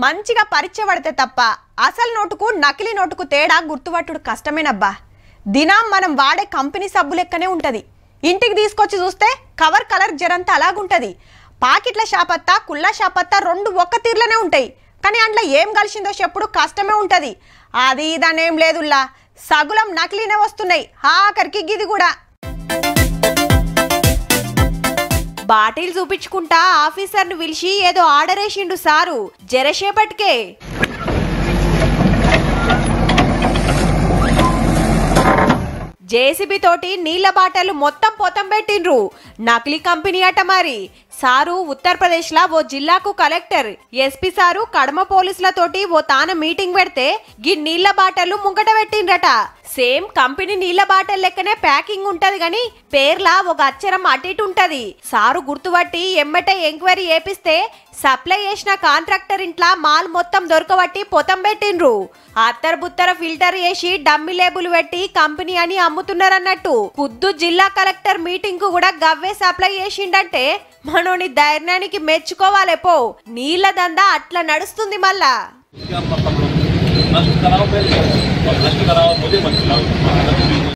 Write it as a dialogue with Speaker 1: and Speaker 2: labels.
Speaker 1: మంచిగా పరీక్ష పడితే తప్ప అసలు నోటుకు నకిలీ నోటుకు తేడా గుర్తుపట్టుడు కష్టమేనబ్బా. దినం మనం వాడే కంపెనీ సబ్బు లెక్కనే ఉంటది. ఇంటికి తీసుకొచ్చి చూస్తే కవర్ కలర్ జరంతా అలాగుంటది. పాకెట్ల షాపత్తా కుళ్ళ షాపత్తా రెండు ఒక్క తీర్లనే ఉంటాయి. కానీ అందులో ఏం కలిసిందో చెప్పుడు కష్టమే ఉంటది. అది ఇదనేం లేదుల్లా, సగులం నకిలీనే వస్తున్నాయి. ఆఖరికి గిది కూడా. బాటిల్ చూపించుకుంటా ఆఫీసర్ను పిలిచి ఏదో ఆర్డర్ వేసిండు సారు. జరసేపటికే జేసీబీ తోటి నీళ్ల బాటలు మొత్తం పొతం పెట్టిండ్రు. నకిలీ కంపెనీ అట మరి. సారు ఉత్తరప్రదేశ్ లా ఓ జిల్లాకు కలెక్టర్, ఎస్పీ సారు కడమ పోలీసులతోటి ఓ తాన మీటింగ్ పెడితే గీ నీళ్ల బాటలు ముంగట పెట్టిండ్రట. సేమ్ కంపెనీ నీళ్ల బాటల్ లెక్కనే ప్యాకింగ్ ఉంటది గాని పేర్లా ఒక అక్షరం అటు ఇటు ఉంటది. సారు గుర్తుపట్టి ఎమ్మటే ఎంక్వైరీ చేపిస్తే సప్లై చేసిన కాంట్రాక్టర్ ఇంట్లా మాల్ మొత్తం దొరకబట్టి పొతం పెట్టిండ్రు. అత్తర బుత్తర ఫిల్టర్ చేసి డమ్మి లేబుల్ పెట్టి కంపెనీ అని అమ్ముతున్నారన్నట్టు. ఖుద్దు జిల్లా కలెక్టర్ మీటింగ్ కు కూడా గవ్వే సప్లై చేసిండంటే మనోని ధైర్యానికి మెచ్చుకోవాలే పో. నీళ్ల దందా అట్లా నడుస్తుంది మళ్ళా.